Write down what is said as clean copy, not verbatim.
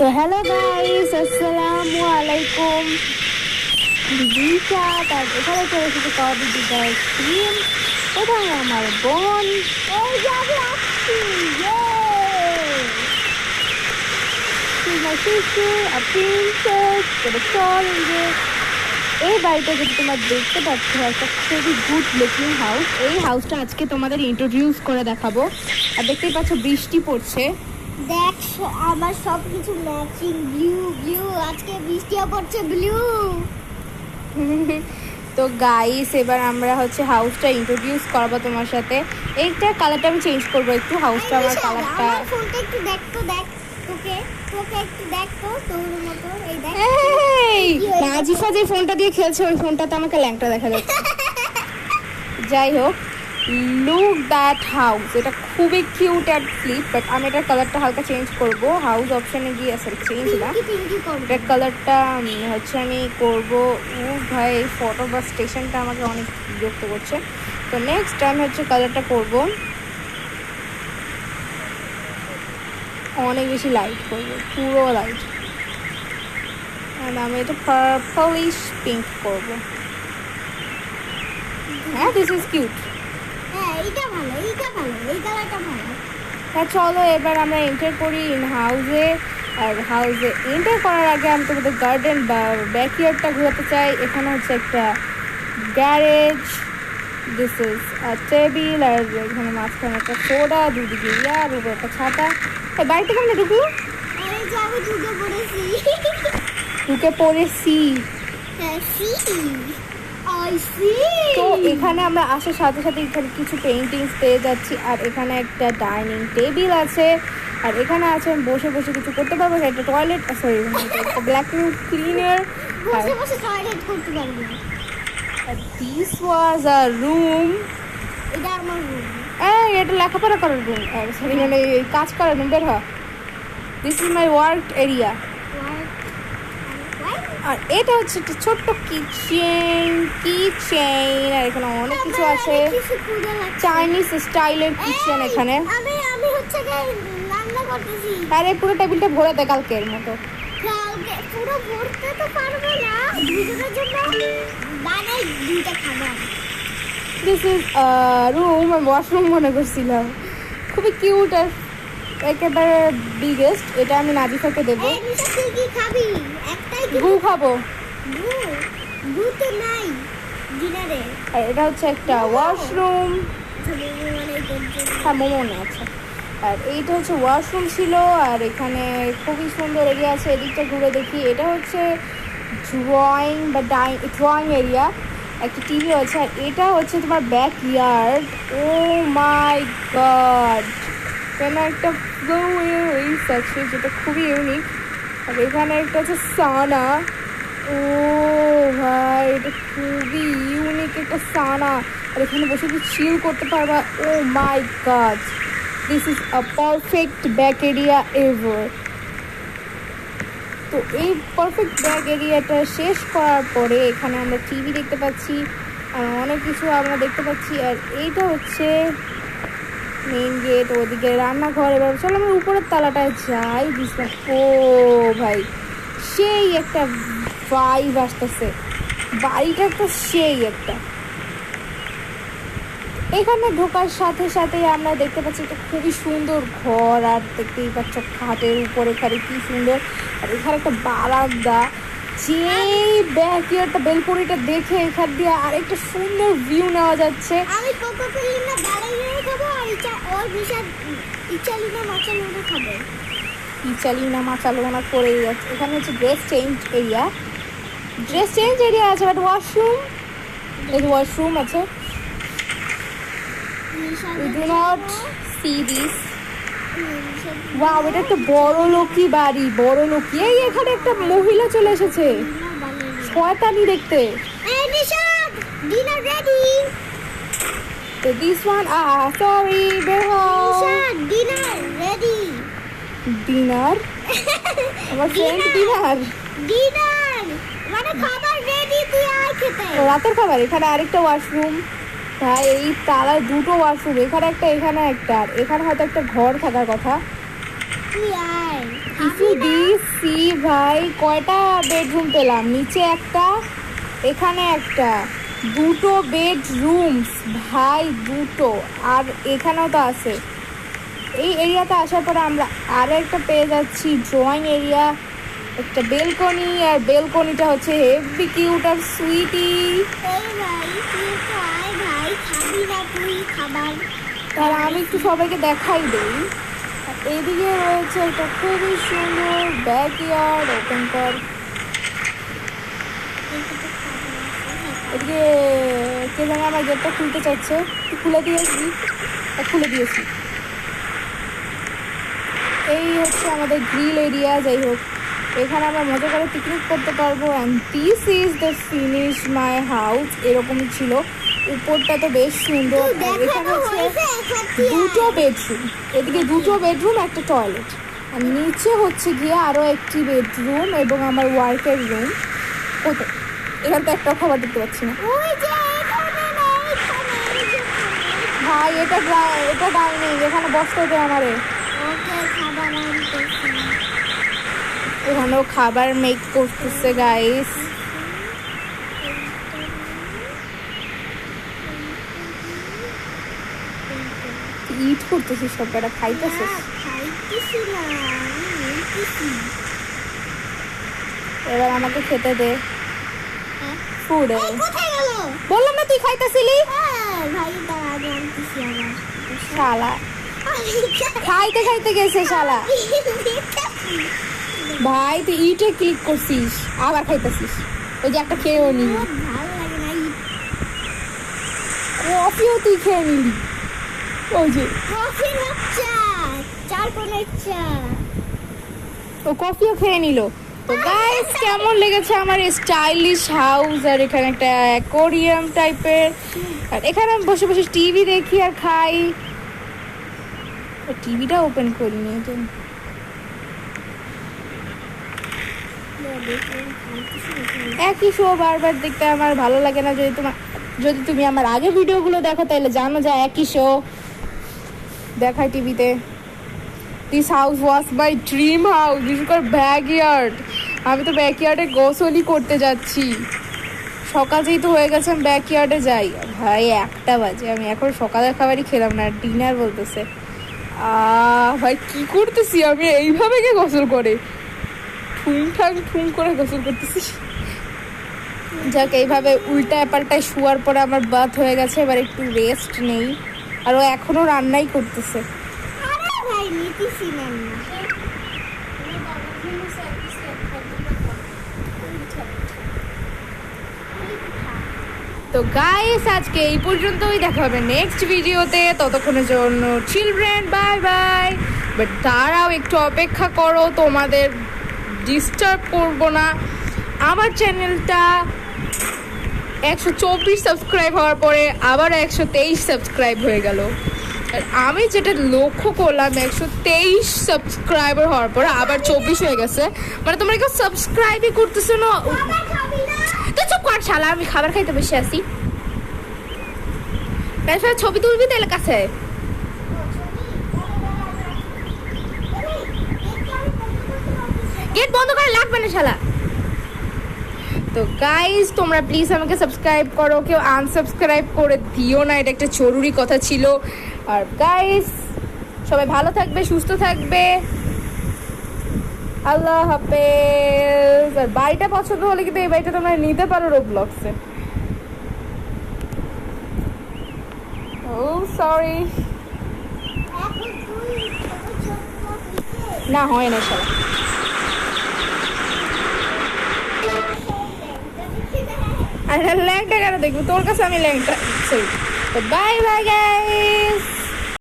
তো hello guys, আসসালামু আলাইকুম। দিদিটা তার এখানে চলে এসেছে কবি দিদার স্ক্রিন। কোথায় আমার বোন? এই যে আমি আসছি। এই বাড়িটা যদি তোমরা দেখতে পাচ্ছ একটা খুবই গুড লুকিং হাউস। এই হাউসটা আজকে তোমাদের ইন্ট্রোডিউস করে দেখাবো। আর দেখতেই পাচ্ছ বৃষ্টি পড়ছে। দেখ আমার সবকিছু ম্যাচিং ব্লু ব্লু, আজকে বৃষ্টিও পড়ছে ব্লু। তো গাইস, এবার আমরা হচ্ছে হাউসটা ইন্ট্রোডিউস করবো তোমার সাথে। এইটা কালারটা আমি চেঞ্জ করবো একটু, হাউসটা আমার কালারটা। আমার ফোনটা একটু দেখ তো, দেখ তোকে তোকে একটু দেখ তো, তোর মতো এই দেখ। এই নাজিফা যে ফোনটা দিয়ে খেলছে ওই ফোনটাতে আমাকে ল্যাংটা দেখা যাচ্ছে। যাই হোক, লুক দ্যাট হাউস, এটা খুবই কিউট অ্যান্ড ফ্লিপ, বাট আমি এটার কালারটা হালকা চেঞ্জ করব। হাউস অপশনে গিয়ে আসলে চেঞ্জ না, এটার কালারটা হচ্ছে আমি করব। ও ভাই, ফটো বা স্টেশনটা আমাকে অনেক বিরক্ত করছে। তো নেক্সট টাইম হচ্ছে কালারটা করব অনেক বেশি লাইট করবো, পুরো লাইট। আমি এটা পার্পলিশ পিঙ্ক করব। হ্যাঁ, দিস ইজ কিউট। হ্যাঁ এইটা ভালো, এইটা ভালো, এই কালারটা ভালো। হ্যাঁ চলো এবার আমরা এন্টার করি ইন হাউসে। আর হাউসে এন্টার করার আগে আমি তোমাদের গার্ডেন বা ব্যাকইয়ার্ডটা ঘোরাতে চাই। এখানে হচ্ছে একটা গ্যারেজ, দিস ইজ টেবিল, আর এখানে মাঝখানে একটা সোডা, দুদিকে ইয়ার উপরে একটা ছাতা। এই বাড়িতে কেমন ঢুকলো? এই যে আমি ঢুকে পড়েছি। ঢুকে পড়েছি। হ্যাঁ সি আই সি। তো এখানে আমরা আসার সাথে সাথে এখানে কিছু পেইন্টিংস পেয়ে যাচ্ছি। আর এখানে একটা ডাইনিং টেবিল আছে। আর এখানে আছে আমি বসে বসে কিছু করতে পারবো। একটা টয়লেট, সরি একটা ভ্যাকুয়াম ক্লিনার। বসে বসে টয়লেট করতে পারবো। This was a room. এটা আমার রুম। এটা লেখাপড়া করার রুম, সরি মানে কাজ করার রুম। বের হ। This is my work area. আর এটা হচ্ছে একটা ছোট্ট কিচেন। আর এখানে অনেক কিছু আছে, চাইনিজ স্টাইলের কিচেন এখানে। আমি হচ্ছে রান্না করতেছি। আরে পুরো টেবিলটা ভরে দে কালকের মতো। কালকে পুরো ভরতে তো পারবো না, দুজনের জন্য বানাই দুইটা খাবার। দিস ইজ রুম, আমি ওয়াশরুম মনে করছিলাম। খুবই কিউট আর একেবারে বিগেস্ট। এটা আমি নাজিফাকে দেবো। এই নিশা তুই কি খাবি? একটাই কি? গু খাবো। গু তো নাই ডিনারে। আর এটা হচ্ছে একটা ওয়াশরুম। হ্যাঁ, মোমো না, আচ্ছা। আর এইটা হচ্ছে ওয়াশরুম ছিল। আর এখানে খুবই সুন্দর এরিয়া আছে। এদিকটা ঘুরে দেখি, এটা হচ্ছে ড্রয়িং বা ড্রয়িং এরিয়া। একটা টিভি আছে। আর এটা হচ্ছে তোমার back yard. O my god, কেন একটা আছে যেটা খুবই ইউনিক। আর এখানে একটা হচ্ছে সানা। ও ভাই, এটা খুবই ইউনিক একটা সানা। আর এখানে বসে তুমি চিল করতে পারবা। Oh my God, this is a perfect back area ever. তো এই পারফেক্ট ব্যাক এরিয়াটা শেষ করার পরে এখানে আমরা টিভি দেখতে পাচ্ছি আর অনেক কিছু আমরা দেখতে পাচ্ছি। আর এইটা হচ্ছে মেইন গেট, ওদিকে রান্নাঘর। এবার চলো আমরা উপরের তালাটায় যাই। ও ভাই, সেই একটা ভাইব আসতেছে। বাড়িটা তো সেই একটা। এখানে ঢোকার সাথে সাথে আমরা দেখতে পাচ্ছি একটা খুবই সুন্দর ঘর। আর দেখতেই পাচ্ছ খাটের উপরে এখানে কি সুন্দর। আর এখানে একটা বারান্দা, যে ব্যাকইয়ার্ডটা বেলকনিটা দেখে এখান দিয়ে আরেকটা সুন্দর ভিউ নেওয়া যাচ্ছে। আমি কোকোকোলিনা বালাইনা খাবো, আর ইচালিনা মাচালোনা খাবো। ইচালিনা মাচালোনা করে যাচ্ছে। এখানে হচ্ছে dress change area. Dress change area আছে, বাট ওয়াশরুম, এই ওয়াশরুম আছে। We do not see this. Wow, এটা একটা বড় লোকি বাড়ি, বড় লোকি। এই এখানে একটা মহিলা চলে এসেছে শয়তানি দেখতে। এই নিশা, ডিনার রেডি। তো দিস ওয়ান, সরি, বের হও। নিশা, ডিনার রেডি। ডিনার? আমার ফ্রেন্ড ডিনার? ডিনার মানে খাবার রেডি, তুই আয় খেতে। রাতের খাবার। এখানে আরেকটা ওয়াশরুম। ভাই, এই তালায় দুটো ওয়াশরুম, এখানে একটা এখানে একটা। আর এখানে হয়তো একটা ঘর থাকার কথা। তুই আয় কিছু দিছি ভাই, কয়টা বেডরুম পেলাম, নিচে একটা, এখানে একটা, দুটো বেডরুমস ভাই, দুটো। আর এখানেও তো আছে। এই এরিয়াতে আসার পরে আমরা আরো একটা পেয়ে যাচ্ছি, ড্রয়িং এরিয়া, একটা বেলকনি। আর বেলকনিটা হচ্ছে হেভি কিউট আর সুইটি। এই ভাই তুই একটু আয় ভাই, খাবি না তুই খাবার? আর আমি একটু সবাইকে দেখাই দেই। এইদিকে রয়েছে একটা খুবই সুন্দর ব্যাকইয়ার্ড, ওপেন কর। এদিকে কে জানে আমার গেটটা খুলতে চাচ্ছে, তুই খুলে দিয়েছি, খুলে দিয়েছি। এই হচ্ছে আমাদের গ্রিল এরিয়া। যাই হোক, এখানে আমরা মজা করে পিকনিক করতে পারবো। And this is the finish my house. এরকমই ছিল, উপরটা তো বেশ সুন্দর। আর এখানে হচ্ছে দুটো বেডরুম, এদিকে দুটো বেডরুম, একটা টয়লেট। আর নিচে হচ্ছে গিয়ে আরও একটি বেডরুম এবং আমার ওয়ার্কের রুম। ওতে এখান তো একটাও খাবার দেখতে পাচ্ছি না ওই যে এখানে না, এখানে, এই যে এখানে। ভাই। এটা ডাইনিং, এখানে বসতে হবে আমারে। ওকে খাবার আনতেছি। এখানেও খাবার মেক করতেছে গাইস। ইট করতেছিস, সব কটা খাইতেছিস। খাইতেছি না, আমি বলতেছি। এবার আমাকে খেতে দে ফুড। এই কোথায় গেল? বললাম না তুই খাইতেছিলি। হ্যাঁ ভাই, দাঁড়া আমি আনতেছি আবার। শালা খাইতে খাইতে গেছে শালা। ভাই তুই ইটে ক্লিক করছিস, আবার খাইতেছিস। ওই যে একটা খেয়েও নি, আমার ভালো লাগে না এই কফিও তুই খেয়ে নিলি। ওই যে কফির বাচ্চা, চার কোণের চা। ও কফিও খেয়ে নিল। তো গাইস, কেমন লেগেছে আমার স্টাইলিশ হাউস? আর এখানে একটা অ্যাকোরিয়াম টাইপের, আর এখানে আমি বসে বসে টিভি দেখি আর খাই। টিভিটা ওপেন করিনি তো। একই শো বারবার দেখতে আমার ভালো লাগে না। যদি তুমি আমার আগে ভিডিওগুলো দেখো তাহলে জানো যে একই শো দেখায় টিভিতে। This house was my dream house, বিশেষ করে ব্যাকইয়ার্ড। আমি তো ব্যাকইয়ার্ডে গোসলই করতে যাচ্ছি। সকাল যেহেতু হয়ে গেছে, আমি ব্যাকইয়ার্ডে যাই। ভাই 1টা বাজে, আমি এখন সকালের খাবারই খেলাম না, ডিনার বলতেছে। ভাই কি করতেছি আমি? এইভাবে কে গোসল করে? ঠুং করে গোসল করতেছি। যাক, এইভাবে উল্টায় পাল্টায় শুয়ার পরে আমার বাথ হয়ে গেছে। এবার একটু রেস্ট নেই। আর ও এখনো রান্নাই করতেছে। আরে ভাই নিতেছি না। তো গাইস, আজকে এই পর্যন্তই, দেখা হবে নেক্সট ভিডিওতে। ততক্ষণের জন্য চিলড্রেন বাই বাই। বাট তারাও একটু অপেক্ষা করো, তোমাদের ডিস্টার্ব করবো না। আমার চ্যানেলটা 124 সাবস্ক্রাইব হওয়ার পরে আবার 123 সাবস্ক্রাইব হয়ে গেল। আর আমি যেটা লক্ষ্য করলাম, 123 সাবস্ক্রাইবার হওয়ার পরে আবার 24 হয়ে গেছে। মানে তোমরা কেউ সাবস্ক্রাইবই করতেছো না। তো চুপ কর শালা, আমি খাবার খাইতে বসে আছি। ছবি তুলবি তাহলে কাছে। গেট বন্ধ করে লাগবে না শালা। তো গাইস, তোমরা প্লিজ আমাকে সাবস্ক্রাইব করো, কেউ আনসাবস্ক্রাইব করে দিও না, এটা একটা জরুরি কথা ছিল। আর গাইস, সবাই ভালো থাকবে, সুস্থ থাকবে। আল্লাহ হাফেজ। আর বাড়িটা পছন্দ হলে কিন্তু এই বাড়িটা তোমরা নিতে পারো রোবলক্সে। ও সরি, না হয় না সব। আর ল্যাংটা কেন দেখবো? তোর কাছে আমি ল্যাংটা। তো বাই বাই গাইস।